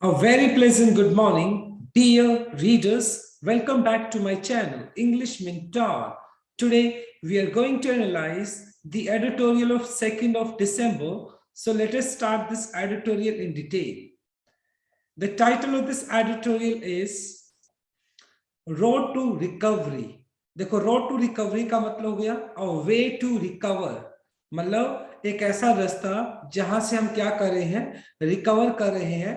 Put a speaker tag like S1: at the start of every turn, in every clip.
S1: A very pleasant good morning, dear readers. Welcome back to my channel, English Mentor. Today, we are going to analyze the editorial of 2nd of December. So let us start this editorial in detail. The title of this editorial is Road to Recovery. देखो, road to recovery का मतलब हो गया अ way to recover, मतलब एक ऐसा रास्ता जहां से हम क्या कर रहे हैं, रिकवर कर रहे हैं,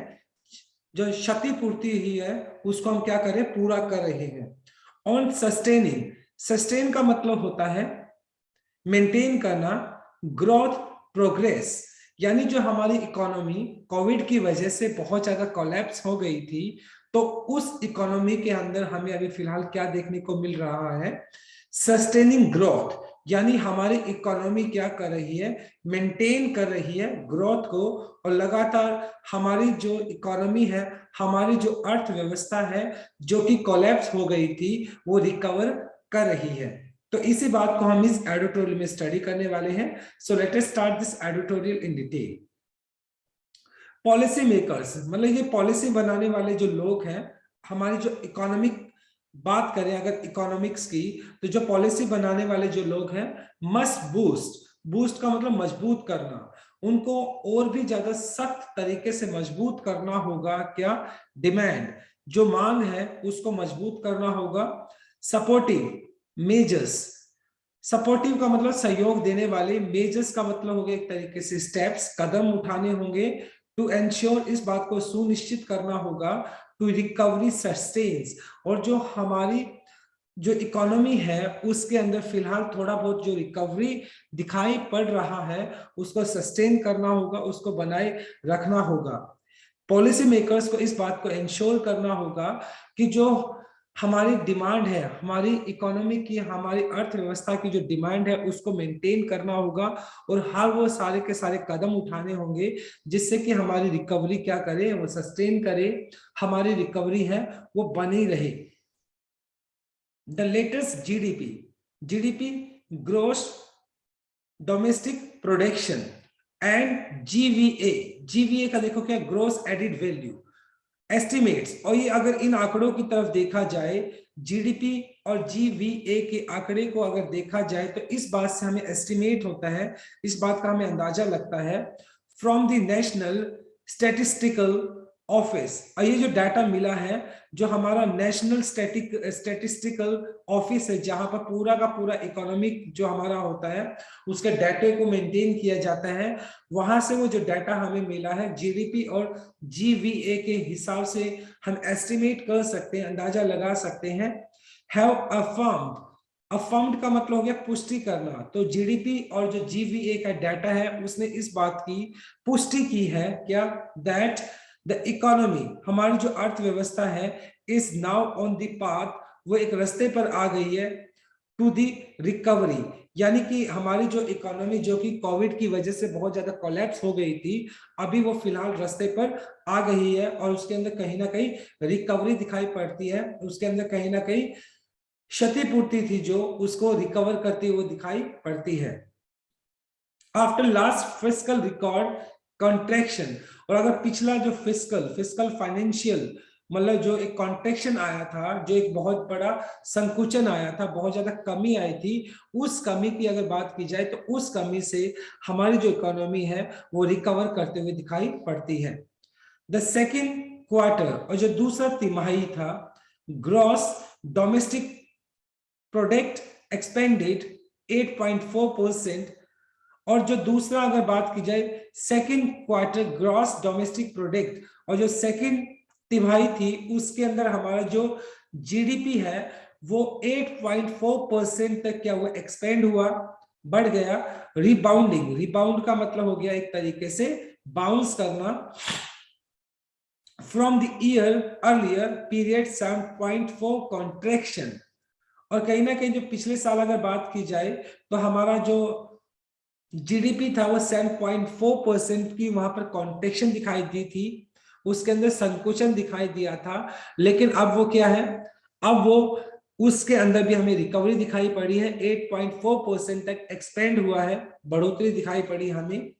S1: जो क्षतिपूर्ति ही है उसको हम क्या कर रहे हैं, पूरा कर रहे हैं। ऑन सस्टेनिंग, सस्टेन का मतलब होता है मेंटेन करना, ग्रोथ प्रोग्रेस, यानी जो हमारी इकोनॉमी कोविड की वजह से बहुत ज्यादा कोलैप्स हो गई थी, तो उस इकोनॉमी के अंदर हमें अभी फिलहाल क्या देखने को मिल रहा है, सस्टेनिंग ग्रोथ, यानी हमारी इकोनॉमी क्या कर रही है, मेंटेन कर रही है ग्रोथ को, और लगातार हमारी जो इकोनॉमी है, हमारी जो अर्थव्यवस्था है जो कि कोलैप्स हो गई थी, वो रिकवर कर रही है। तो इसी बात को हम इस एडिटोरियल में स्टडी करने वाले हैं। So let us start this editorial in detail. Policy makers, मतलब ये पॉलिसी बनाने वाले जो लोग हैं, हमारी जो इकोनॉमिक बात करें अगर इकोनॉमिक्स की, तो जो पॉलिसी बनाने वाले जो लोग हैं, मस्ट बूस्ट, बूस्ट का मतलब मजबूत करना, उनको और भी ज्यादा सख्त तरीके से मजबूत करना होगा। क्या? डिमांड, जो मांग है उसको मजबूत करना होगा। सपोर्टिव मेजर्स, सपोर्टिव का मतलब सहयोग देने वाले, मेजर्स का मतलब हो गया एक तरीके से स्टेप्स, कदम उठाने होंगे। टू एंश्योर, इस बात को सुनिश्चित करना होगा। टू रिकवरी सस्टेन्स, और जो हमारी जो इकोनॉमी है उसके अंदर फिलहाल थोड़ा बहुत जो रिकवरी दिखाई पड़ रहा है उसको सस्टेन करना होगा, उसको बनाए रखना होगा। पॉलिसी मेकर्स को इस बात को इंश्योर करना होगा कि जो हमारी डिमांड है, हमारी इकोनॉमी की, हमारी अर्थव्यवस्था की जो डिमांड है उसको मेंटेन करना होगा, और हर वो सारे के सारे कदम उठाने होंगे जिससे कि हमारी रिकवरी क्या करे, वो सस्टेन करे, हमारी रिकवरी है वो बनी रहे। The latest GDP, GDP gross domestic production, and GVA, GVA का देखो क्या, ग्रोस एडिड वैल्यू एस्टिमेट्स, और ये अगर इन आंकड़ों की तरफ देखा जाए, जीडीपी और जीवीए के आंकड़े को अगर देखा जाए, तो इस बात से हमें एस्टिमेट होता है, इस बात का हमें अंदाजा लगता है, from the national statistical office, और ये जो डाटा मिला है, जो हमारा नेशनल स्टैटिस्टिकल ऑफिस है, जहां पर पूरा का पूरा इकोनॉमिक जो हमारा होता है उसके डाटे को मेंटेन किया जाता है, वहां से वो जो डाटा हमें मिला है जीडीपी और जीवीए के हिसाब से हम एस्टिमेट कर सकते हैं, अंदाजा लगा सकते हैं। हैव अफर्म्ड, अफर्म्ड का मतलब हो गया पुष्टि करना, तो जीडीपी और जो जीवीए का डाटा है उसने इस बात की पुष्टि की है, क्या? दैट द इकोनॉमी, हमारी जो अर्थव्यवस्था है, is now on the path, वो एक रास्ते पर आ गई है, टू दी रिकवरी, यानी कि हमारी जो इकोनॉमी जो कि कोविड की वजह से बहुत ज्यादा कोलैप्स हो गई थी, अभी वो फिलहाल रास्ते पर आ गई है, और उसके अंदर कहीं ना कहीं रिकवरी दिखाई पड़ती है, उसके अंदर कहीं ना कहीं क्षतिपूर्ति थी जो उसको रिकवर करती हुई दिखाई पड़ती है। After last fiscal record contraction, और अगर पिछला जो फिस्कल फाइनेंशियल, मतलब जो एक कॉन्ट्रैक्शन आया था, जो एक बहुत बड़ा संकुचन आया था, बहुत ज्यादा कमी आई थी, उस कमी की अगर बात की जाए तो उस कमी से हमारी जो इकोनॉमी है वो रिकवर करते हुए दिखाई पड़ती है। द सेकेंड क्वार्टर, और जो दूसरा तिमाही था, ग्रॉस डोमेस्टिक प्रोडक्ट एक्सपेंडेड 8.4%, और जो दूसरा अगर बात की जाए second quarter gross domestic product, और जो सेकंड तिमाही थी उसके अंदर हमारा जो जीडीपी है वो 8.4% तक क्या हुआ, एक्सपेंड हुआ, बढ़ गया। रिबाउंडिंग, रिबाउंड का मतलब हो गया एक तरीके से बाउंस करना, from the year earlier period 7.4 contraction, और कहीं ना कहीं जो पिछले साल अगर बात की जाए तो हमारा जो जीडीपी था वो 7.4% की वहां पर कॉन्ट्रैक्शन दिखाई दी थी, उसके अंदर संकुचन दिखाई दिया था, लेकिन अब वो क्या है, अब वो उसके अंदर भी हमें रिकवरी दिखाई पड़ी है, 8.4% तक एक्सपेंड हुआ है, बढ़ोतरी दिखाई पड़ी हमें।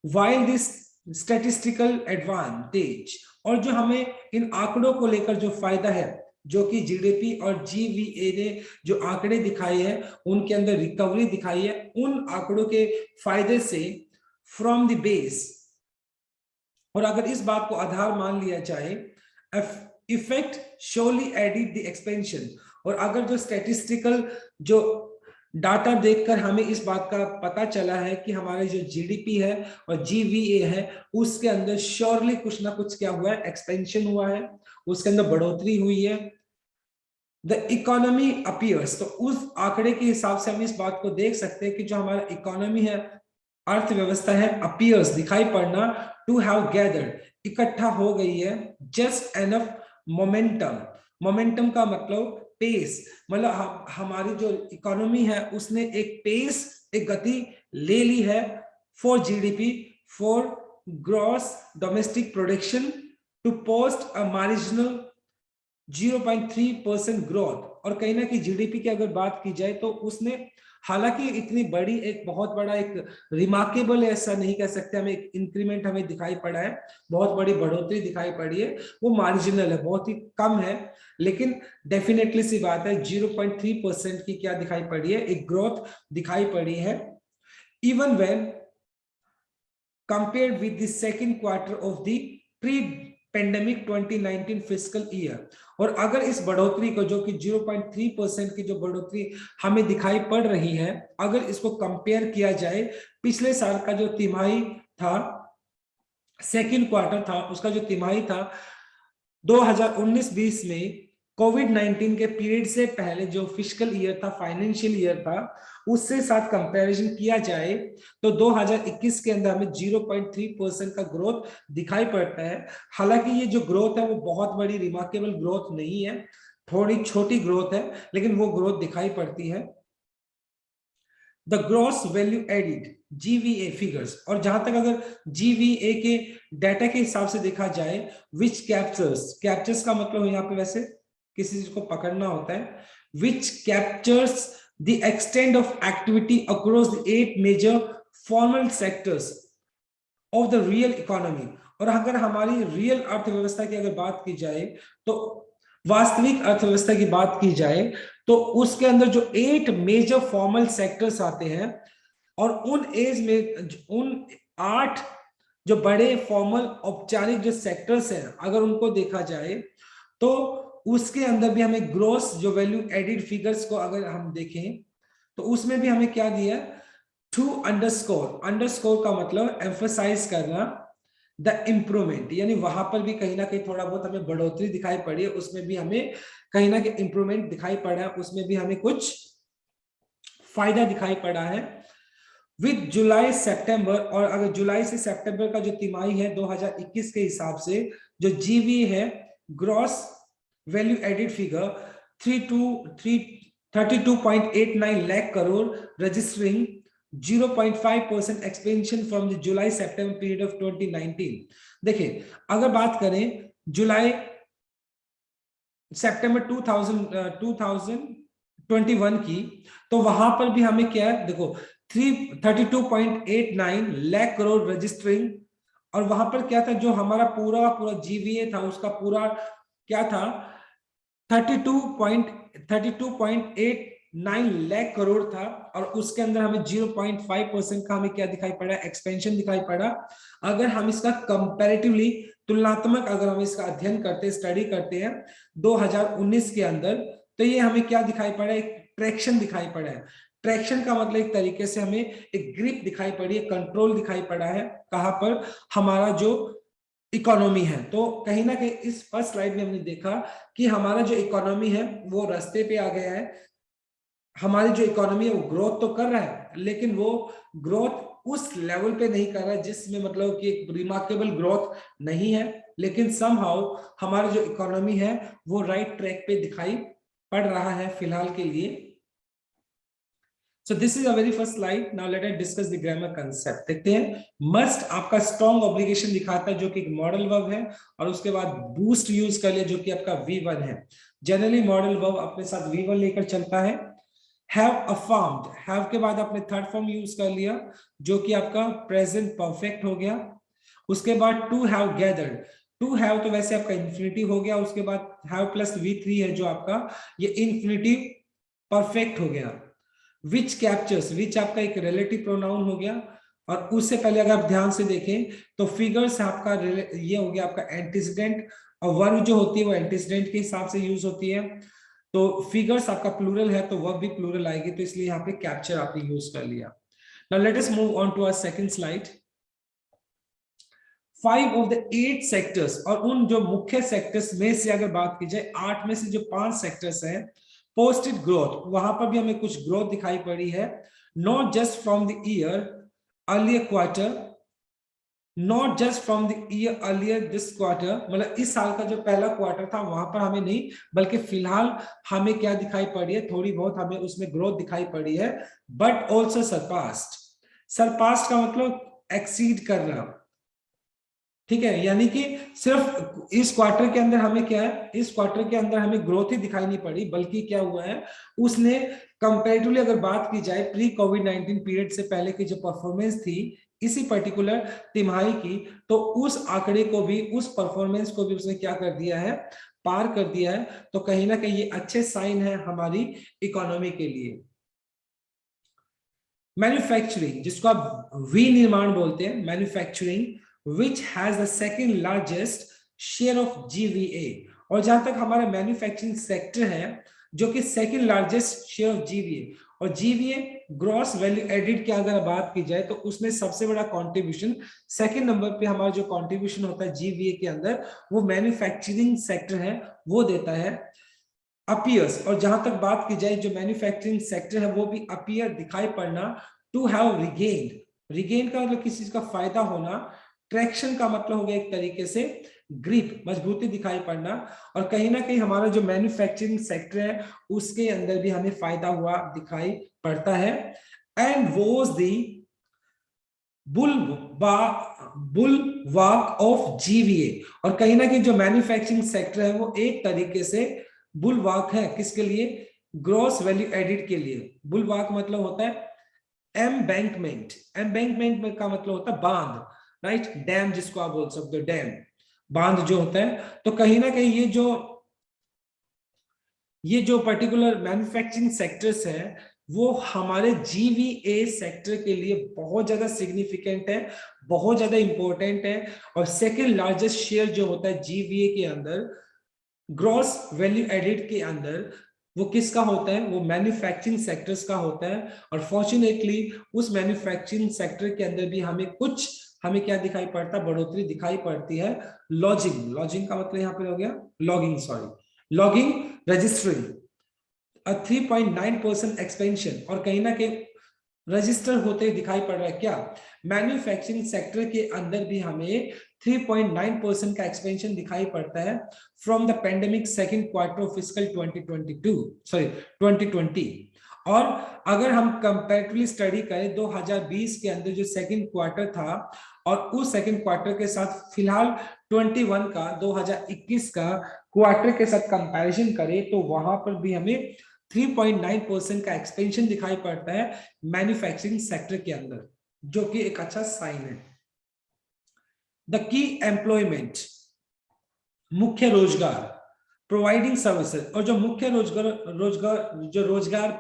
S1: While this स्टैटिस्टिकल एडवांटेज, और जो हमें इन आंकड़ों को लेकर जो फायदा है, जो कि जीडीपी और जीवीए ने जो आंकड़े दिखाए हैं उनके अंदर रिकवरी दिखाई है, उन आंकड़ों के फायदे से फ्रॉम द बेस, और अगर इस बात को आधार मान लिया जाए, effect Sholay added the expansion, और अगर जो स्टैटिस्टिकल जो डाटा देखकर हमें इस बात का पता चला है कि हमारे जो जीडीपी है और जीवीए है उसके अंदर श्योरली कुछ ना कुछ क्या हुआ है, एक्सपेंशन हुआ है, उसके अंदर बढ़ोतरी हुई है। द इकोनॉमी अपीयर्स, तो उस आंकड़े के हिसाब से हम इस बात को देख सकते हैं कि जो हमारा इकोनॉमी है, अर्थव्यवस्था है, अपीयर्स दिखाई पड़ना, टू हैव गैदर्ड इकट्ठा हो गई है, जस्ट एनफ मोमेंटम, मोमेंटम का मतलब पेस, मतलब हमारी जो इकोनॉमी है उसने एक पेस, एक गति ले ली है, for GDP, for gross domestic production, to post a marginal 0.3% growth. और कहीं ना कहीं जीडीपी की अगर बात की जाए तो उसने, हालांकि इतनी बड़ी, एक बहुत बड़ा, एक रिमार्केबल ऐसा नहीं कह सकते, हमें एक इंक्रीमेंट हमें दिखाई पड़ा है, बहुत बड़ी बढ़ोतरी दिखाई पड़ी है, वो मार्जिनल है, बहुत ही कम है, लेकिन डेफिनेटली सी बात है 0.3% की क्या दिखाई पड़ी है, एक ग्रोथ दिखाई पड़ी है, even when compared with the second quarter of the pre-pandemic 2019 fiscal year। और अगर इस बढ़ोतरी को, जो कि 0.3% की जो बढ़ोतरी हमें दिखाई पड़ रही है, अगर इसको कंपेयर किया जाए पिछले साल का जो तिमाही था, सेकेंड क्वार्टर था, उसका जो तिमाही था 2019-20 में, कोविड-19 के पीरियड से पहले जो फिस्कल ईयर था, फाइनेंशियल ईयर था, उससे साथ कंपैरिजन किया जाए तो 2021 के अंदर हमें 0.3% का ग्रोथ दिखाई पड़ता है। हालांकि ये जो ग्रोथ है वो बहुत बड़ी रिमार्केबल ग्रोथ नहीं है, थोड़ी छोटी ग्रोथ है, लेकिन वो ग्रोथ दिखाई पड़ती है। The gross value added GVA figures, और जहां तक अगर जीवीए के डाटा के हिसाब से देखा जाए, विच कैप्चर्स, कैप्चर्स का मतलब यहाँ पे वैसे किसी चीज को पकड़ना होता है, which captures the extend of activity across the 8 major formal sectors of the real economy. और अगर हमारी रियल अर्थव्यवस्था की अगर बात की जाए, तो वास्तविक अर्थव्यवस्था की बात की जाए, तो उसके अंदर जो 8 मेजर फॉर्मल सेक्टर्स आते हैं, और उन एज में उन 8 जो बड़े फॉर्मल औपचारिक जो सेक्टर्स हैं, अगर उनको देखा जाए तो उसके अंदर भी हमें ग्रोस जो वैल्यू एडिड फिगर्स को अगर हम देखें तो उसमें भी हमें क्या दिया, टू अंडरस्कोर, अंडरस्कोर का मतलब एम्फसाइज करना, द इंप्रूवमेंट, यानी वहां पर भी कहीं ना कहीं थोड़ा बहुत हमें बढ़ोतरी दिखाई पड़ी है, उसमें भी हमें कहीं ना कहीं इंप्रूवमेंट दिखाई पड़ा है, उसमें भी हमें कुछ फायदा दिखाई पड़ा है। विद जुलाई सितंबर, और अगर जुलाई से सितंबर का जो तिमाही है 2021 के हिसाब से, जो जीवी है, gross value added figure 32.89 lakh crore, registering 0.5% expansion from the July September period of 2019। देखिए, अगर बात करें जुलाई सितंबर 2021 की, तो वहां पर भी हमें क्या है, देखो 32.89 लाख करोड़ रजिस्टरिंग, और वहां पर क्या था, जो हमारा पूरा पूरा जीवीए था उसका पूरा क्या था, 32.89 लाख करोड़ था, और उसके अंदर हमें 0.5% का हमें क्या दिखाई पड़ा, एक्सपेंशन दिखाई पड़ा। अगर हम इसका कंपैरेटिवली तुलनात्मक अगर हम इसका अध्ययन करते, स्टडी करते हैं 2019 के अंदर, तो ये हमें क्या दिखाई पड़ा, एक ट्रैक्शन दिखाई पड़ा है। ट्रैक्शन का मतलब एक तरीके से हमें एक ग्रिप दिखाई पड़ी है, कंट्रोल दिखाई पड़ा है, कहां पर, हमारा जो इकोनॉमी है। तो कहीं ना कहीं इस फर्स्ट स्लाइड में हमने देखा कि हमारा जो इकोनॉमी है वो रास्ते पे आ गया है, हमारी जो इकोनॉमी है वो ग्रोथ तो कर रहा है, लेकिन वो ग्रोथ उस लेवल पे नहीं कर रहा है जिसमें मतलब कि एक रिमार्केबल ग्रोथ नहीं है, लेकिन समहाउ हमारी जो इकोनॉमी है वो राइट ट्रैक पे दिखाई पड़ रहा है फिलहाल के लिए। So this is a very first slide. Now let us discuss the grammar concept. देखते हैं, must आपका strong obligation दिखाता है जो कि एक मॉडल वर्ब है, और उसके बाद boost यूज कर लिया जो कि आपका V1 है। जनरली मॉडल वर्ब अपने साथ V1 लेकर चलता है। have affirmed, have के बाद आपने थर्ड फॉर्म यूज कर लिया जो कि आपका प्रेजेंट परफेक्ट हो गया, उसके बाद to have gathered, to have तो वैसे आपका इन्फिनिटिव हो गया, उसके बाद हैव प्लस V3 है जो आपका ये इन्फिनिटिव परफेक्ट हो गया। विच कैप्चर्स, विच आपका एक रिलेटिव प्रोनाउन हो गया, और उससे पहले अगर आप ध्यान से देखें तो फिगर्स आपका ये हो गया आपका एंटीसीडेंट, और वर्ब जो होती है वो एंटीसीडेंट के हिसाब से यूज होती है। तो फिगर्स आपका प्लूरल है तो वर्ब भी प्लूरल आएगी, तो इसलिए यहाँ पे कैप्चर आपने यूज कर लिया। Now let us move on to our second slide. 5 of the 8 sectors, और उन जो मुख्य सेक्टर्स में से अगर बात की जाए 8 में से जो 5 सेक्टर्स हैं पोस्टेड ग्रोथ, वहां पर भी हमें कुछ ग्रोथ दिखाई पड़ी है। Not just from the year earlier quarter, not just from the year earlier this quarter, मतलब इस साल का जो पहला क्वार्टर था वहां पर हमें नहीं, बल्कि फिलहाल हमें क्या दिखाई पड़ी है, थोड़ी बहुत हमें उसमें ग्रोथ दिखाई पड़ी है। बट ऑल्सो सरपास्ड, सरपास्ड का मतलब एक्सीड करना, ठीक है, यानी कि सिर्फ इस क्वार्टर के अंदर हमें क्या है, इस क्वार्टर के अंदर हमें ग्रोथ ही दिखाई नहीं पड़ी, बल्कि क्या हुआ है, उसने कंपैरेटिवली अगर बात की जाए प्री कोविड-19 पीरियड से पहले की जो परफॉर्मेंस थी इसी पर्टिकुलर तिमाही की, तो उस आंकड़े को भी, उस परफॉर्मेंस को भी उसने क्या कर दिया है, पार कर दिया है। तो कहीं ना कहीं ये अच्छे साइन है हमारी इकोनॉमी के लिए। मैन्युफैक्चरिंग, जिसको आप विनिर्माण बोलते हैं, manufacturing which has the second largest share of GVA, और जहां तक हमारा मैन्युफैक्चरिंग सेक्टर है जो कि second largest share of GVA, और जीवीए ग्रॉस वैल्यू एडिड की अगर बात की जाए तो उसमें सबसे बड़ा कंट्रीब्यूशन, सेकंड नंबर पे हमारा जो कंट्रीब्यूशन होता है जीवीए के अंदर, वो मैन्युफैक्चरिंग सेक्टर है वो देता है। अपीयर्स, और जहां तक बात की जाए जो मैन्युफैक्चरिंग सेक्टर है वो भी अपीयर दिखाई पड़ना। टू हैव रिगेन्ड, रिगेन का मतलब किसी चीज का फायदा होना, ट्रैक्शन का मतलब हो गया एक तरीके से ग्रिप, मजबूती दिखाई पड़ना, और कहीं ना कहीं हमारा जो मैन्युफैक्चरिंग सेक्टर है उसके अंदर भी हमें फायदा हुआ दिखाई पड़ता है। And was the bulwark of GVA, और कहीं ना कहीं जो मैन्युफैक्चरिंग सेक्टर है वो एक तरीके से बुलवार्क है किसके लिए, ग्रॉस वैल्यू एडिड के लिए। बुलवार्क मतलब होता है एम्बैंकमेंट, एम्बैंकमेंट का मतलब होता है बांध, राइट, डैम जिसको आप बोल सकते हो, डैम, बांध जो होता है। तो कहीं ना कहीं ये जो पर्टिकुलर मैन्युफैक्चरिंग सेक्टर्स है वो हमारे जीवीए सेक्टर के लिए बहुत ज्यादा सिग्निफिकेंट है, बहुत ज्यादा इंपॉर्टेंट है। और सेकंड लार्जेस्ट शेयर जो होता है जीवीए के अंदर, ग्रॉस वैल्यू एडिड के अंदर, वो किसका होता है, वो मैन्युफैक्चरिंग सेक्टर्स का होता है। और फॉर्चुनेटली उस मैन्युफैक्चरिंग सेक्टर के अंदर भी हमें क्या दिखाई पड़ता है, बढ़ोतरी दिखाई पड़ती है। लॉजिंग, लॉजिंग का मतलब यहाँ पे हो गया logging, sorry, logging registering 3.9% expansion, और कहीं ना कहीं रजिस्टर होते दिखाई पड़ रहा है क्या, मैन्युफैक्चरिंग सेक्टर के अंदर भी हमें 3.9% का एक्सपेंशन दिखाई पड़ता है from the pandemic second quarter of fiscal 2020। और अगर हम कंपैरेटिवली स्टडी करें 2020 के अंदर जो सेकंड क्वार्टर था और उस सेकंड क्वार्टर के साथ फिलहाल 21 का 2021 का क्वार्टर के साथ कंपैरिजन करें तो वहां पर भी हमें 3.9% का एक्सपेंशन दिखाई पड़ता है मैन्युफैक्चरिंग सेक्टर के अंदर, जो कि एक अच्छा साइन है। द की एम्प्लॉयमेंट, मुख्य रोजगार, प्रोवाइडिंग सर्विसेज, और जो मुख्य रोजगार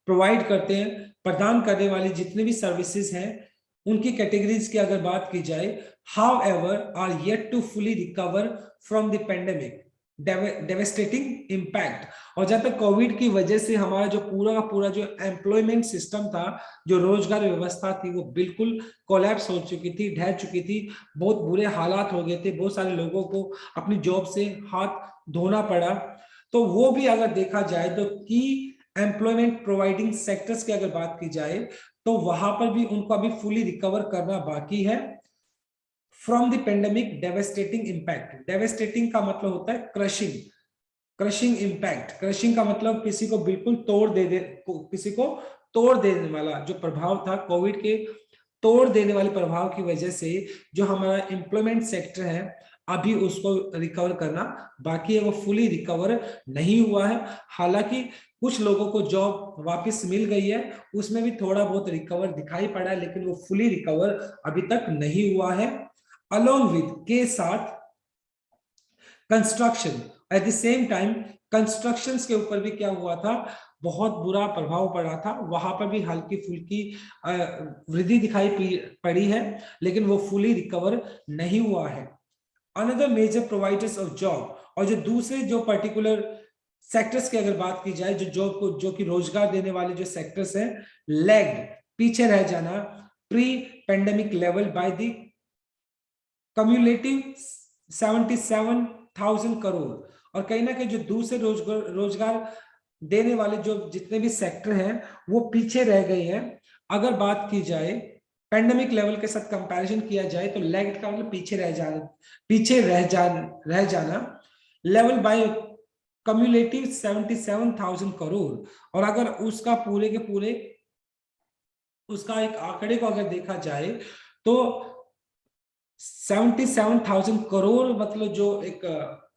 S1: प्रोवाइड करते हैं, प्रदान करने वाली जितने भी सर्विसेज हैं उनकी कैटेगरीज की अगर बात की जाए, however are yet to fully recover from the pandemic devastating impact. और जब तक कोविड की वजह से हमारा जो पूरा का पूरा जो एम्प्लॉयमेंट सिस्टम था, जो रोजगार व्यवस्था थी, वो बिल्कुल कोलैप्स हो चुकी थी, ढह चुकी थी, बहुत बुरे हालात हो गए थे, बहुत सारे लोगों को अपनी जॉब से हाथ धोना पड़ा। तो वो भी अगर देखा जाए तो की एम्प्लॉयमेंट प्रोवाइडिंग सेक्टर्स की अगर बात की जाए तो वहां पर भी उनको अभी फुली रिकवर करना बाकी है from the pandemic devastating impact. Devastating का मतलब होता है क्रशिंग, क्रशिंग इम्पैक्ट, क्रशिंग का मतलब किसी को बिल्कुल किसी को तोड़ देने वाला जो प्रभाव था कोविड के, तोड़ देने वाले प्रभाव की वजह से जो हमारा एम्प्लॉयमेंट सेक्टर है अभी उसको रिकवर करना बाकी है, वो फुली रिकवर नहीं हुआ है। हालांकि कुछ लोगों को जॉब वापस मिल गई है, उसमें भी थोड़ा बहुत रिकवर दिखाई पड़ा है, लेकिन वो फुली रिकवर अभी तक नहीं हुआ है। अलोंग विद के साथ construction, at the same time constructions के ऊपर भी क्या हुआ था, बहुत बुरा प्रभाव पड़ा था, वहां पर भी हल्की फुल्की वृद्धि दिखाई पड़ी है, लेकिन वो फुली रिकवर नहीं हुआ है। Another major providers of job, और जो दूसरे जो पर्टिकुलर सेक्टर्स की अगर बात की जाए, जो जॉब को जो कि रोजगार देने वाले जो सेक्टर्स हैं, लैग्ड, पीछे रह जाना, pre pandemic level by the cumulative 77,000 crore. और कहीं ना कहीं जो दूसरे रोजगार देने वाले जो जितने भी सेक्टर हैं वो पीछे रह गए हैं। अगर बात की जाए पेंडेमिक लेवल के साथ कंपैरिजन किया जाए तो लैग्ड का मतलब पीछे रह जाना लेवल बाय कम्युलेटिव 77,000 करोड़। और अगर उसका पूरे के पूरे उसका एक आंकड़े को अगर देखा जाए तो 77,000 करोड़ मतलब जो एक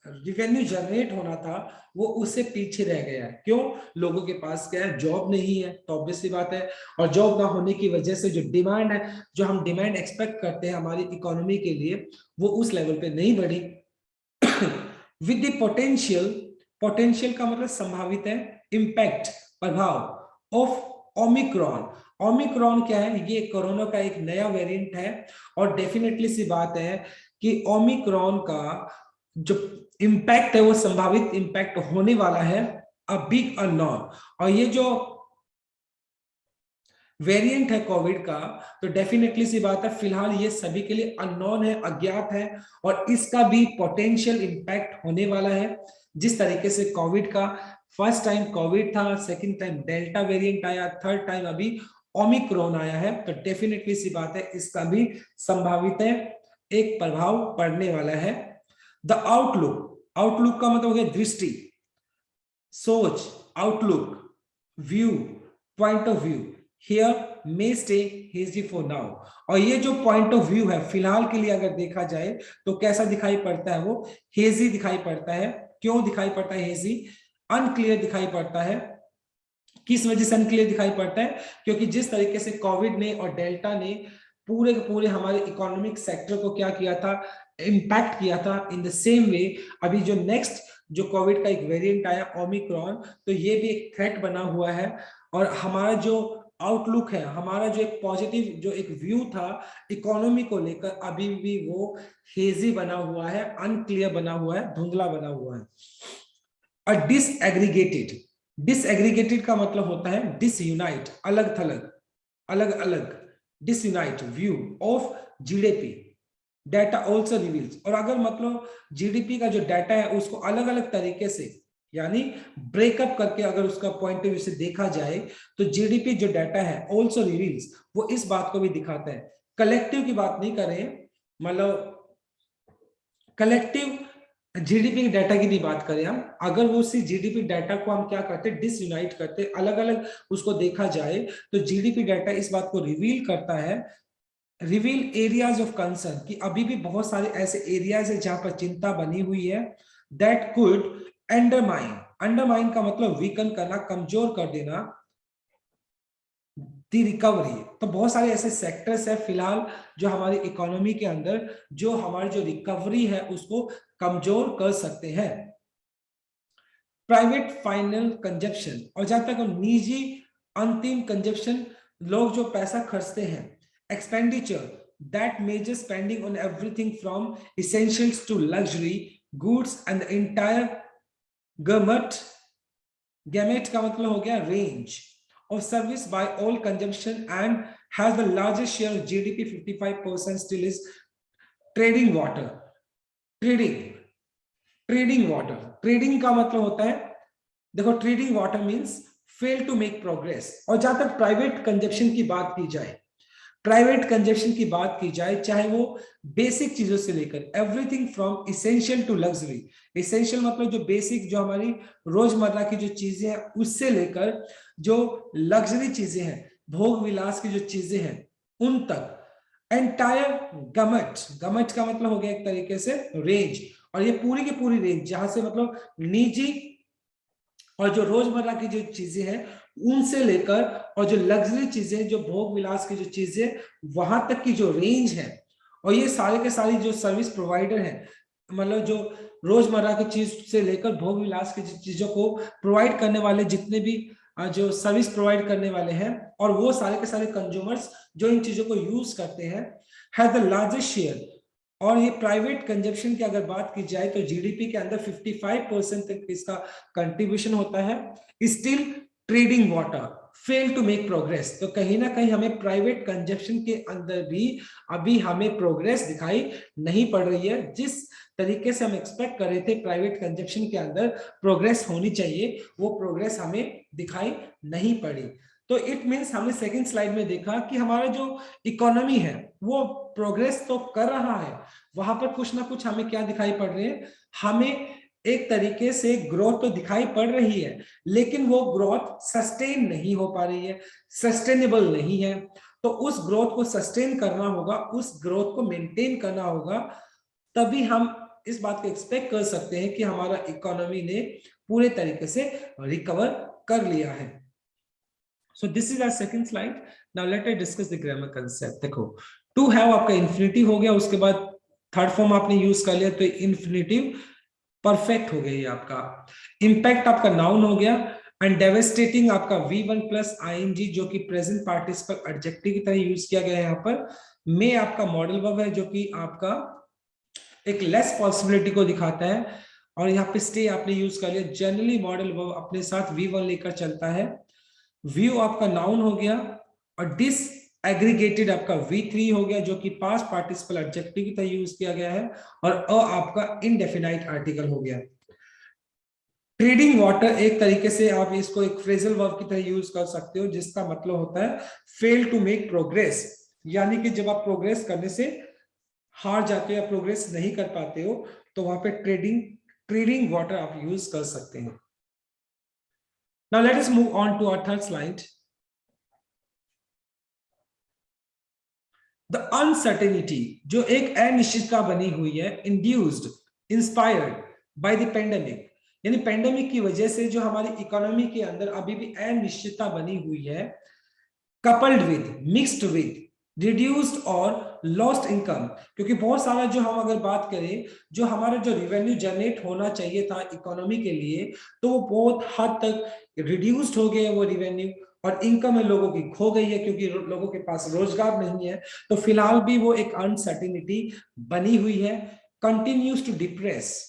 S1: रिवेन्यू जनरेट होना था वो उससे पीछे रह गया है। क्यों? लोगों के पास क्या है, जॉब नहीं है, तो ऑब्वियस सी बात है। और जॉब ना होने की वजह से जो डिमांड है, जो हम डिमांड एक्सपेक्ट करते हैं हमारी इकोनॉमी के लिए, वो उस लेवल पे नहीं बढ़ी। विद द पोटेंशियल का मतलब संभावित है, इम्पैक्ट प्रभाव ऑफ ओमिक्रॉन। ओमिक्रॉन क्या है? ये कोरोना का एक नया वेरिएंट है, और डेफिनेटली सी बात है कि ओमिक्रॉन का जो इम्पैक्ट है वो संभावित इम्पैक्ट होने वाला है, अ बिग अननोन। और ये जो वेरिएंट है कोविड का, तो डेफिनेटली सी बात है फिलहाल ये सभी के लिए अननोन है, अज्ञात है, और इसका भी पोटेंशियल इम्पैक्ट होने वाला है। जिस तरीके से कोविड का फर्स्ट टाइम कोविड था, सेकंड टाइम डेल्टा वेरिएंट आया, थर्ड टाइम अभी ओमिक्रॉन आया है, तो डेफिनेटली सी बात है इसका भी संभावित है एक प्रभाव पड़ने वाला है। द आउटलुक का मतलब हो गया दृष्टि, सोच, outlook, view, point of view. Here may stay hazy for now. और ये जो पॉइंट ऑफ व्यू है फिलहाल के लिए अगर देखा जाए तो कैसा दिखाई पड़ता है? वो हेजी दिखाई पड़ता है। क्यों दिखाई पड़ता है हेजी? अनक्लियर दिखाई पड़ता है। किस वजह से अनक्लियर दिखाई पड़ता है? क्योंकि जिस तरीके से कोविड ने और डेल्टा ने पूरे के पूरे हमारे इकोनॉमिक सेक्टर को क्या किया था, इंपैक्ट किया था, इन द सेम वे अभी जो नेक्स्ट जो कोविड का एक वेरिएंट आया ओमिक्रॉन, तो ये भी एक थ्रेट बना हुआ है। और हमारा जो आउटलुक है, हमारा जो एक पॉजिटिव जो एक व्यू था इकोनॉमी को लेकर, अभी भी वो हेजी बना हुआ है, अनक्लियर बना हुआ है, धुंधला बना हुआ है। और डिसएग्रीगेटेड का मतलब होता है डिसयूनाइट, अलग थलग, अलग अलग, disunite view of GDP data also reveals. और अगर मतलब जीडीपी का जो डाटा है उसको अलग अलग तरीके से यानी ब्रेकअप करके अगर उसका पॉइंट ऑफ व्यू से देखा जाए तो जीडीपी जो डाटा है ऑल्सो रिवील्स, वो इस बात को भी दिखाता है। कलेक्टिव की बात नहीं कर रहे हैं, मतलब कलेक्टिव जीडीपी डाटा की नहीं बात करें हम, अगर वो उसी जीडीपी डाटा को हम क्या करते हैं, डिसयूनाइट करते, अलग अलग उसको देखा जाए, तो जीडीपी डाटा इस बात को रिवील करता है, रिवील एरियाज ऑफ कंसर्न, कि अभी भी बहुत सारे ऐसे एरियाज है जहां पर चिंता बनी हुई है, दैट कुड अंडरमाइन, अंडरमाइन का मतलब वीकन करना, कमजोर कर देना, दी रिकवरी। तो बहुत सारे ऐसे सेक्टर्स है फिलहाल जो हमारी इकोनॉमी के अंदर जो हमारी जो रिकवरी है उसको कमजोर कर सकते हैं। प्राइवेट फाइनल कंजप्शन, और जहां तक निजी अंतिम कंजप्शन, लोग जो पैसा खर्चते हैं, expenditure that major spending on everything from essentials to luxury goods and the entire gamut का मतलब हो गया range of service by all consumption and has the largest share of GDP, 55% still is trading water। Trading water, trading का मतलब होता है, देखो trading water means fail to make progress. और जहां तक प्राइवेट कंजप्शन की बात की जाए, प्राइवेट कंजप्शन की बात की जाए, चाहे वो बेसिक चीजों से लेकर everything from essential to luxury, essential मतलब जो बेसिक जो हमारी रोजमर्रा की जो चीजें हैं उससे लेकर जो लग्जरी चीजें हैं, भोग विलास की जो चीजें हैं उन तक, एंटायर गमट, गमट का मतलब हो गया एक तरीके से रेंज। और ये पूरी की पूरी रेंज जहां से मतलब निजी और जो रोजमर्रा की जो चीजें हैं उनसे लेकर और जो लग्जरी चीजें, जो भोग विलास की जो चीजें, वहां तक की जो रेंज है और ये सारे के सारी जो सर्विस प्रोवाइडर हैं, मतलब जो रोजमर्रा की चीज से लेकर भोग विलास की चीजों को प्रोवाइड करने वाले जितने भी जो सर्विस प्रोवाइड करने वाले हैं, और वो सारे के सारे कंज्यूमर्स जो इन चीजों को यूज करते हैं, हैव द लार्जेस्ट शेयर। और ये प्राइवेट कंजप्शन की अगर बात की जाए तो जीडीपी के अंदर 55% तक इसका कंट्रीब्यूशन होता है। Still trading water fail to make progress. तो कहीं ना कहीं हमें प्राइवेट कंजप्शन के अंदर भी अभी हमें प्रोग्रेस दिखाई नहीं पड़ रही है। जिस तरीके से हम एक्सपेक्ट कर रहे थे प्राइवेट कंजप्शन के अंदर प्रोग्रेस होनी चाहिए, वो प्रोग्रेस हमें दिखाई नहीं पड़ी। तो इट मींस हमने सेकंड स्लाइड में देखा कि हमारा जो इकोनॉमी है वो प्रोग्रेस तो कर रहा है, वहां पर कुछ ना कुछ हमें क्या दिखाई पड़ रहे हैं, हमें एक तरीके से ग्रोथ तो दिखाई पड़ रही है, लेकिन वो ग्रोथ सस्टेन नहीं हो पा रही है, सस्टेनेबल नहीं है। तो उस ग्रोथ को सस्टेन करना होगा, उस ग्रोथ को मेंटेन करना होगा, तभी हम इस बात को एक्सपेक्ट कर सकते हैं कि हमारा इकोनॉमी ने पूरे तरीके से रिकवर कर लिया है। So this is our second slide. Now let us discuss the grammar concept. देखो टू हैव आपका इन्फिनिटिव हो गया, उसके बाद थर्ड फॉर्म आपने यूज कर लिया तो इन्फिनिटिव परफेक्ट हो गया ये आपका। इम्पैक्ट आपका नाउन हो गया, एंड डेवेस्टेटिंग आपका V1 प्लस आईएनजी जो कि प्रेजेंट पार्टिसिपल एडजेक्टिव की तरह यूज किया गया है यहाँ पर। मे आपका मॉडल वर्ब है जो कि आपका एक लेस पॉसिबिलिटी को दिखाता है, और यहाँ पे स्टे आपने यूज कर लिया। जनरली मॉडल वर्ब अपने साथ V1 लेकर चलता है। व्यू आपका नाउन हो गया, और डिस एग्रीगेटेड आपका V3 हो गया जो कि पास्ट पार्टिसिपल एडजेक्टिव की तरह यूज किया गया है, और आपका इनडेफिनाइट आर्टिकल हो गया। ट्रेडिंग वाटर एक तरीके से आप इसको एक फ्रेजल वर्ब की तरह यूज कर सकते हो, जिसका मतलब होता है फेल टू मेक प्रोग्रेस, यानी कि जब आप प्रोग्रेस करने से हार जाते हो या प्रोग्रेस नहीं कर पाते हो, तो वहां पे ट्रेडिंग वाटर आप यूज कर सकते हैं। Now let us move on to our third slide. The uncertainty जो एक अनिश्चितता बनी हुई है, induced, inspired by the pandemic, यानी पेंडेमिक की वजह से जो हमारी इकोनॉमी के अंदर अभी भी अनिश्चितता बनी हुई है, coupled with, mixed with, reduced और लॉस्ट इनकम, क्योंकि बहुत सारा जो हम अगर बात करें जो हमारा जो रिवेन्यू जनरेट होना चाहिए था इकोनॉमी के लिए, तो वो बहुत हद तक रिड्यूस्ड हो गया है वो रिवेन्यू, और इनकम है लोगों की खो गई है क्योंकि लोगों के पास रोजगार नहीं है। तो फिलहाल भी वो एक अनसर्टिनिटी बनी हुई है। कंटिन्यूज टू डिप्रेस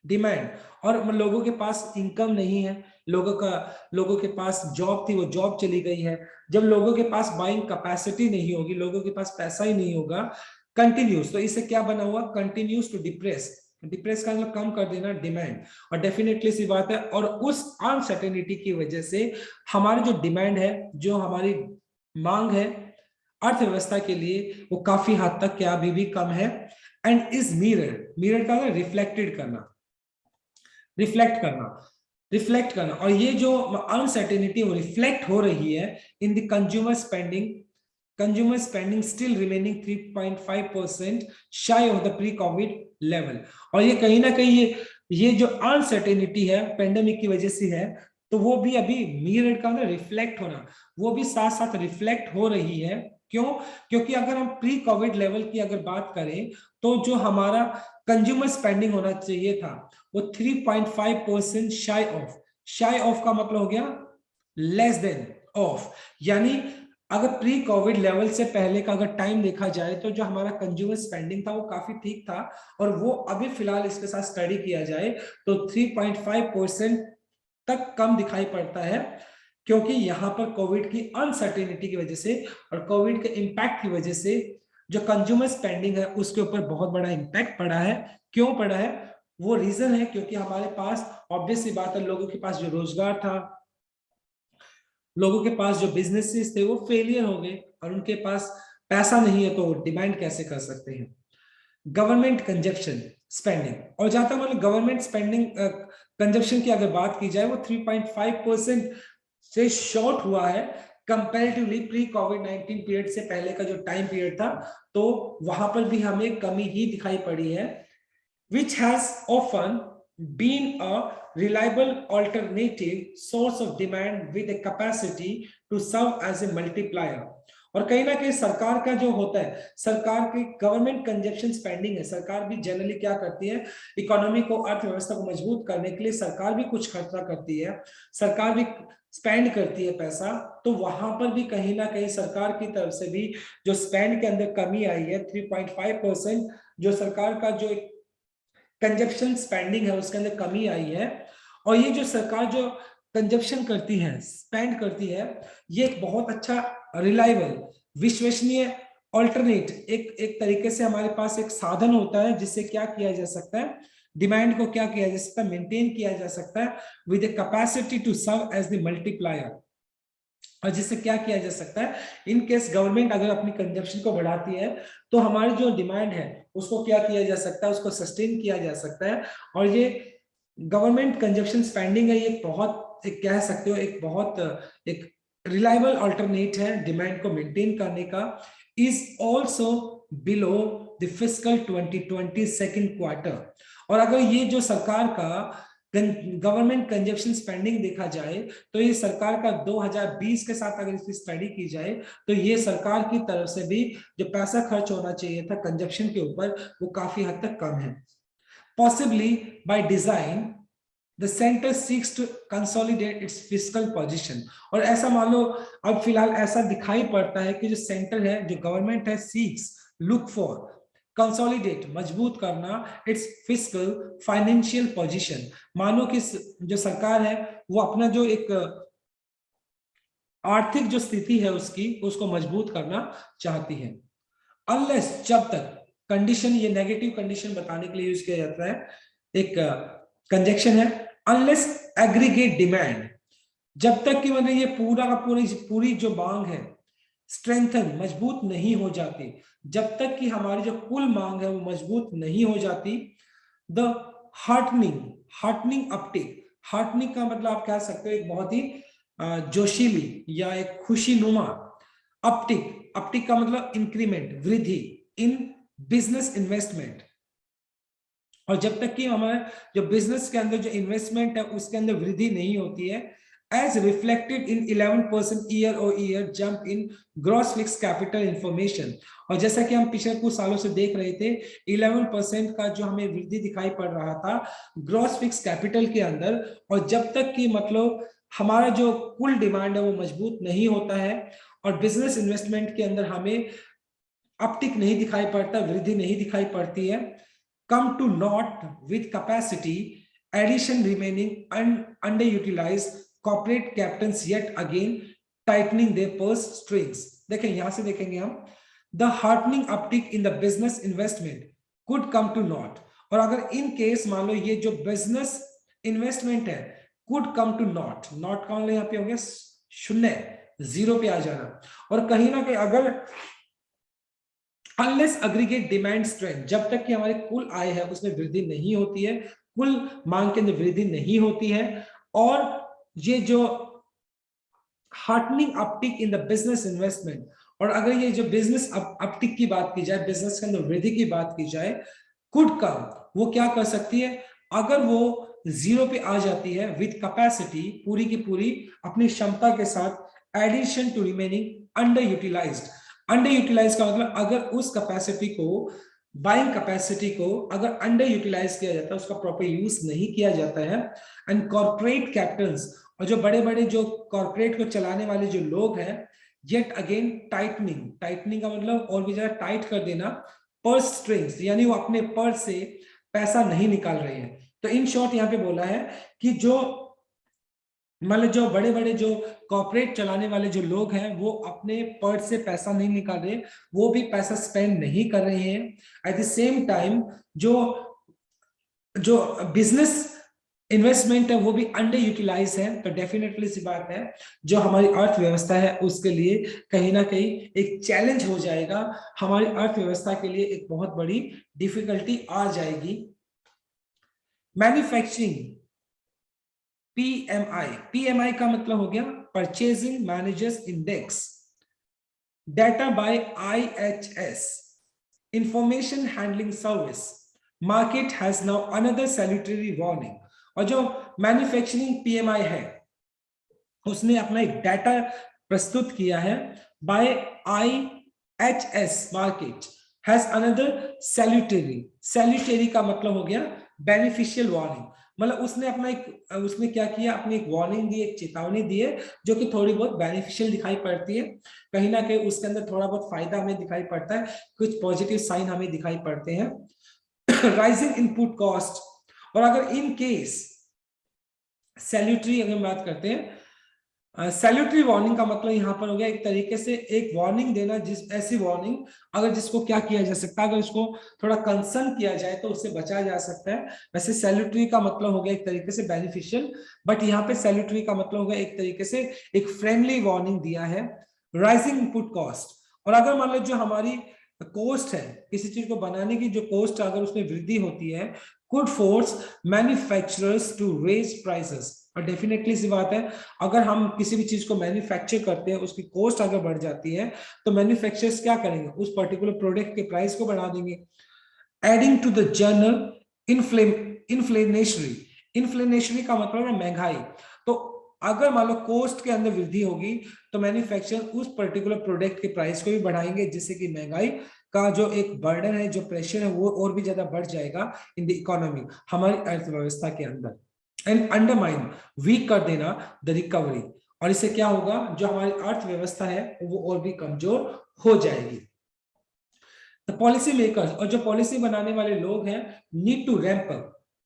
S1: डिमांड, और लोगों के पास इनकम नहीं है, लोगों के पास जॉब थी वो जॉब चली गई है। जब लोगों के पास बाइंग कैपेसिटी नहीं होगी, लोगों के पास पैसा ही नहीं होगा, कंटिन्यूस, तो इससे क्या बना हुआ, कंटिन्यूस टू डिप्रेस, डिप्रेस का मतलब कम कर देना डिमांड, और डेफिनेटली सी बात है। और उस अनसर्टेनिटी की वजह से हमारी जो डिमांड है, जो हमारी मांग है अर्थव्यवस्था के लिए, वो काफी हद तक क्या अभी भी कम है। एंड इज मिरर का रिफ्लेक्टेड करना, रिफ्लेक्ट करना, और ये जो अनसर्टेनिटी वो रिफ्लेक्ट हो रही है in the consumer spending still remaining 3.5% शाई of the pre Covid level. और ये कहीं ना कहीं ये जो अनसर्टेनिटी है पेंडेमिक की वजह से है, तो वो भी अभी मिरर का ना रिफ्लेक्ट होना, वो भी साथ साथ रिफ्लेक्ट हो रही है। क्यों? क्योंकि अगर हम प्री कोविड लेवल की अगर बात करें, तो जो हमारा कंज्यूमर स्पेंडिंग होना चाहिए था वो 3.5% शाई ऑफ का मतलब हो गया लेस देन ऑफ, यानी अगर प्री कोविड लेवल से पहले का अगर टाइम देखा जाए तो जो हमारा कंज्यूमर स्पेंडिंग था वो काफी ठीक था, और वो अभी फिलहाल इसके साथ स्टडी किया जाए तो 3.5% तक कम दिखाई पड़ता है, क्योंकि यहां पर कोविड की अनसर्टेनिटी की वजह से और कोविड के इंपैक्ट की वजह से जो कंज्यूमर स्पेंडिंग है उसके ऊपर बहुत बड़ा इंपैक्ट पड़ा है। क्यों पड़ा है? वो रीजन है क्योंकि हमारे पास ऑब्वियस सी बात है, लोगों के पास जो रोजगार था, लोगों के पास जो बिजनेसेस थे वो फेलियर हो गए, और उनके पास पैसा नहीं है तो वो डिमांड कैसे कर सकते हैं। गवर्नमेंट कंजप्शन स्पेंडिंग, और जहां तक मतलब गवर्नमेंट स्पेंडिंग कंजप्शन की अगर बात की जाए वो 3.5% से शॉर्ट हुआ है कंपैरेटिवली प्री कोविड 19 पीरियड से पहले का जो टाइम पीरियड था, तो वहां पर भी हमें कमी ही दिखाई पड़ी है, which has often been a reliable alternative source of demand with a capacity to serve as a multiplier। और कहीं ना कहीं सरकार का जो होता है, सरकार की गवर्नमेंट कंजप्शन स्पेंडिंग है, सरकार भी जनरली क्या करती है, इकोनॉमी को, अर्थव्यवस्था को मजबूत करने के लिए सरकार भी कुछ खर्चा करती है, सरकार भी स्पेंड करती है पैसा। तो वहां पर भी कहीं ना कहीं सरकार की तरफ से भी जो स्पेंड के अंदर कमी आई है, 3.5% जो सरकार का जो कंजप्शन स्पेंडिंग है उसके अंदर कमी आई है। और ये जो सरकार जो कंजप्शन करती है, स्पेंड करती है, ये एक बहुत अच्छा रिलायबल, विश्वसनीय ऑल्टरनेट, एक तरीके से हमारे पास एक साधन होता है जिससे क्या किया जा सकता है, डिमांड को क्या किया जा सकता है, मेंटेन किया जा सकता है with a capacity to serve as the multiplier. और जिससे क्या किया जा सकता है, इन केस गवर्नमेंट अगर अपनी कंजप्शन को बढ़ाती है तो हमारी जो डिमांड है उसको क्या किया जा सकता है, उसको सस्टेन किया जा सकता है। और ये गवर्नमेंट कंजप्शन स्पेंडिंग है, ये बहुत एक कह सकते हो एक बहुत एक रिलायबल अल्टरनेट है डिमांड को मेंटेन करने का। Is also below the fiscal 2020 second quarter. और अगर ये जो सरकार का गवर्नमेंट कंजप्शन स्पेंडिंग देखा जाए तो ये सरकार का 2020 के साथ अगर इसकी स्टडी की जाए तो ये सरकार की तरफ से भी जो पैसा खर्च होना चाहिए था कंजप्शन के ऊपर वो काफी हद तक कम है। Possibly by design the centre seeks to consolidate its fiscal position. और ऐसा मान लो अब फिलहाल ऐसा दिखाई पड़ता है कि जो सेंटर है, जो गवर्नमेंट है, सीक्स लुक फॉर कंसोलिडेट, मजबूत करना इट्स फिस्कल फाइनेंशियल पोजीशन। मानो कि जो सरकार है वो अपना जो एक आर्थिक जो स्थिति है उसकी, उसको मजबूत करना चाहती है। अनलेस, जब तक, कंडीशन ये नेगेटिव कंडीशन बताने के लिए यूज किया जाता है, एक कंजक्शन है, अनलेस एग्रीगेट डिमांड, जब तक कि मतलब ये पूरा का पूरी जो मांग है स्ट्रेंथन, मजबूत नहीं हो जाती, जब तक कि हमारी जो कुल मांग है वो मजबूत नहीं हो जाती, the heartening, heartening Uptake, heartening का मतलब आप कह सकते हो एक बहुत ही जोशीली या एक खुशी नुमा, अपटिक, अपटिक का मतलब इंक्रीमेंट, वृद्धि इन बिजनेस इन्वेस्टमेंट। और जब तक कि हमारे जो बिजनेस के अंदर जो इन्वेस्टमेंट है उसके अंदर वृद्धि नहीं होती है, as reflected in 11% year over year jump in gross fixed capital information। और जैसा कि हम पिछले कुछ सालों से देख रहे थे 11% का जो हमें वृद्धि दिखाई पड़ रहा था ग्रॉस फिक्स कैपिटल के अंदर। और जब तक कि मतलब हमारा जो कुल डिमांड है वो मजबूत नहीं होता है और बिजनेस इन्वेस्टमेंट के अंदर हमें अपटिक नहीं दिखाई पड़ता, वृद्धि नहीं दिखाई पड़ती है, come to naught with capacity addition remaining underutilized, corporate captains yet again tightening their purse strings। देखें यहां से देखेंगे हम, the heartening uptick in the business investment could come to naught। और अगर इन केस मान लो ये जो बिजनेस इन्वेस्टमेंट है could come to naught, naught का मतलब यहाँ पे हो गया शून्य, जीरो पे आ जाना। और कहीं ना कहीं अगर अनलेस एग्रीगेट डिमांड स्ट्रेंथ, जब तक कि हमारी कुल आय है उसमें वृद्धि नहीं होती है, कुल मांग के अंदर वृद्धि नहीं होती है, और ये जो heartening uptick in the business investment, और अगर ये जो बिजनेस अपटिक की बात की जाए, बिजनेस के अंदर वृद्धि की बात की जाए, कुड कम, वो क्या कर सकती है, अगर वो जीरो पे आ जाती है विद कैपेसिटी, पूरी की पूरी अपनी क्षमता के साथ, addition to remaining under utilised. Under utilise का मतलब अगर उस कैपेसिटी को, बाइंग कैपेसिटी को अगर अंडर यूटिलाइज किया जाता है, उसका प्रॉपर यूज नहीं किया जाता है, एंड कॉर्पोरेट कैप्टन्स, और जो बड़े बड़े जो कॉर्पोरेट को चलाने वाले जो लोग हैं, येट अगेन टाइटनिंग, टाइटनिंग का मतलब और भी ज्यादा टाइट कर देना पर्स स्ट्रिंग्स, यानी वो अपने पर्स से पैसा नहीं निकाल रहे हैं। तो इन शॉर्ट यहाँ पे बोला है कि जो मतलब जो बड़े बड़े जो कॉर्पोरेट चलाने वाले जो लोग हैं वो अपने पर्स से पैसा नहीं निकाल रहे, वो भी पैसा स्पेंड नहीं कर रहे हैं। एट द सेम टाइम जो जो बिजनेस इन्वेस्टमेंट है वो भी अंडर यूटिलाइज है। तो डेफिनेटली सी बात है जो हमारी अर्थव्यवस्था है उसके लिए कहीं ना कहीं एक चैलेंज हो जाएगा, हमारी अर्थव्यवस्था के लिए एक बहुत बड़ी डिफिकल्टी आ जाएगी। मैन्युफैक्चरिंग, पीएमआई, पीएमआई का मतलब हो गया purchasing managers index, data by IHS, information handling service, market has now another salutary warning. और जो मैन्युफैक्चरिंग पीएमआई है उसने अपना एक डाटा प्रस्तुत किया है by IHS market has another salutary का मतलब हो गया beneficial warning, मतलब उसने क्या किया, अपनी एक वार्निंग दी, एक चेतावनी दी है जो कि थोड़ी बहुत बेनिफिशियल दिखाई पड़ती है, कहीं ना कहीं उसके अंदर थोड़ा बहुत फायदा हमें दिखाई पड़ता है, कुछ पॉजिटिव साइन हमें दिखाई पड़ते हैं। राइजिंग इनपुट कॉस्ट, और अगर इन केस सैल्यूटरी अगर बात करते हैं, सैल्यूटरी वार्निंग का मतलब यहां पर हो गया एक तरीके से एक वार्निंग देना, ऐसी वार्निंग अगर जिसको क्या किया जा सकता है, अगर इसको थोड़ा कंसर्न किया जाए तो उससे बचा जा सकता है। वैसे सैल्यूटरी का मतलब हो गया एक तरीके से बेनिफिशियल, बट यहाँ पे सैल्यूटरी का मतलब हो गया एक तरीके से एक फ्रेंडली वार्निंग दिया है। राइजिंग इनपुट कॉस्ट, और अगर मान लो जो हमारी कॉस्ट है किसी चीज को बनाने की, जो कॉस्ट अगर उसमें वृद्धि होती है, could force manufacturers to raise prices, और डेफिनेटली सी बात है, अगर हम किसी भी चीज को मैन्युफैक्चर करते हैं, उसकी कॉस्ट अगर बढ़ जाती है तो मैन्युफैक्चरर्स क्या करेंगे, उस पर्टिकुलर प्रोडक्ट के प्राइस को बढ़ा देंगे। Adding to the general inflationary का मतलब है महंगाई, तो अगर मान लो कॉस्ट के अंदर वृद्धि होगी तो मैन्युफैक्चरर उस पर्टिकुलर प्रोडक्ट के प्राइस को भी बढ़ाएंगे, जिससे कि महंगाई का जो एक बर्डन है, जो प्रेशर है, वो और भी ज्यादा बढ़ जाएगा इन द इकोनॉमी, हमारी अर्थव्यवस्था के अंदर, एंड अंडरमाइन, वीक कर देना द रिकवरी, और इससे क्या होगा, जो हमारी अर्थव्यवस्था है वो और भी कमजोर हो जाएगी। द पॉलिसी मेकर्स, और जो पॉलिसी बनाने वाले लोग हैं, नीड टू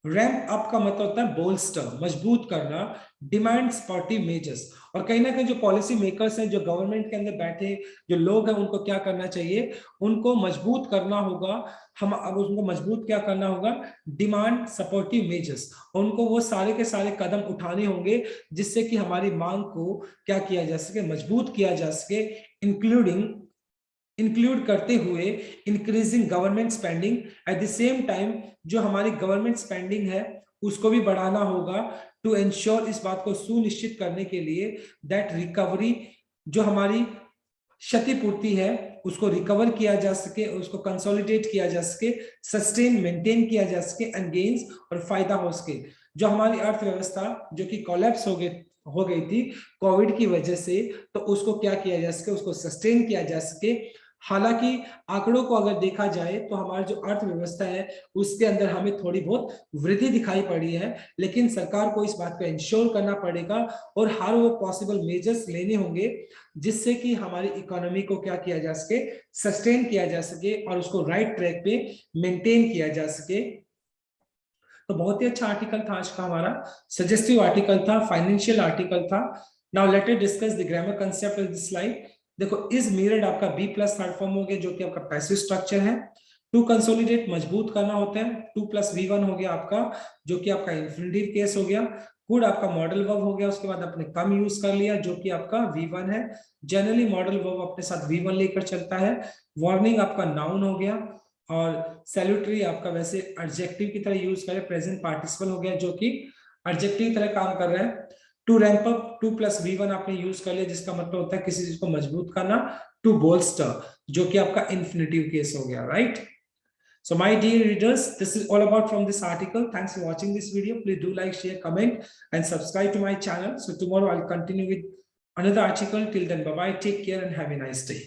S1: रैंप अप का मतलब होता है बोल्स्टर, मजबूत करना, डिमांड स्पॉटिव मेजर्स, और कहीं ना कहीं जो पॉलिसी मेकर्स हैं, जो गवर्नमेंट के अंदर बैठे जो लोग हैं, उनको क्या करना चाहिए, उनको मजबूत करना होगा। हम अब उनको मजबूत क्या करना होगा, डिमांड सपोर्टिव मेजर्स, उनको वो सारे के सारे कदम उठाने होंगे जिससे कि हमारी मांग को क्या किया जा सके, मजबूत किया जा सके, इंक्लूड करते हुए increasing government spending, at the same time जो हमारी गवर्नमेंट स्पेंडिंग है उसको भी बढ़ाना होगा, टू एंश्योर, इस बात को सुनिश्चित करने के लिए, दैट रिकवरी, जो हमारी क्षतिपूर्ति है उसको रिकवर किया जा सके, उसको कंसोलिडेट किया जा सके, सस्टेन मेंटेन किया जा सके, एंड गेन्स, और फायदा हो सके। जो हमारी अर्थव्यवस्था जो कि कोलैप्स हो गई थी कोविड की वजह से, तो उसको क्या किया जा सके, उसको सस्टेन किया जा सके। हालांकि आंकड़ों को अगर देखा जाए तो हमारी जो अर्थव्यवस्था है उसके अंदर हमें थोड़ी बहुत वृद्धि दिखाई पड़ी है, लेकिन सरकार को इस बात को इंश्योर करना पड़ेगा और हर वो पॉसिबल मेजर्स लेने होंगे जिससे कि हमारी इकोनॉमी को क्या किया जा सके, सस्टेन किया जा सके और उसको राइट ट्रैक पे मेंटेन किया जा सके। तो बहुत ही अच्छा आर्टिकल था आज का हमारा, सजेस्टिव आर्टिकल था, फाइनेंशियल आर्टिकल था। Now let us discuss the grammar concept of this slide. देखो, इज मिरर्ड आपका बी प्लस थर्ड फॉर्म हो गया जो कि आपका पैसिव स्ट्रक्चर है। टू कंसोलिडेट मजबूत करना होता है, टू प्लस वी1 हो गया आपका जो कि आपका इंफिनिटिव केस हो गया। कुड आपका मॉडल वर्ब हो गया, उसके बाद आपने कम यूज कर लिया जो कि आपका वी1 है। जनरली मॉडल वर्ब अपने साथ वी1 लेकर चलता है। वार्निंग आपका नाउन हो गया, और सैल्यूटरी आपका वैसे एडजेक्टिव की तरह यूज करें, प्रेजेंट पार्टिसिपल हो गया जो कि एडजेक्टिव की तरह काम कर रहा है। To ramp up, to plus वी1 आपने यूज कर लिया जिसका मतलब होता है किसी चीज को मजबूत करना। टू बोल्स्टर जो कि आपका इन्फिनिटिव केस हो गया, right? So my dear readers, this is all about from this article. Thanks for watching this video. Please do like, share, comment, and subscribe to my channel. So tomorrow I'll continue with another article. Till then, bye bye, take care, and have a nice day.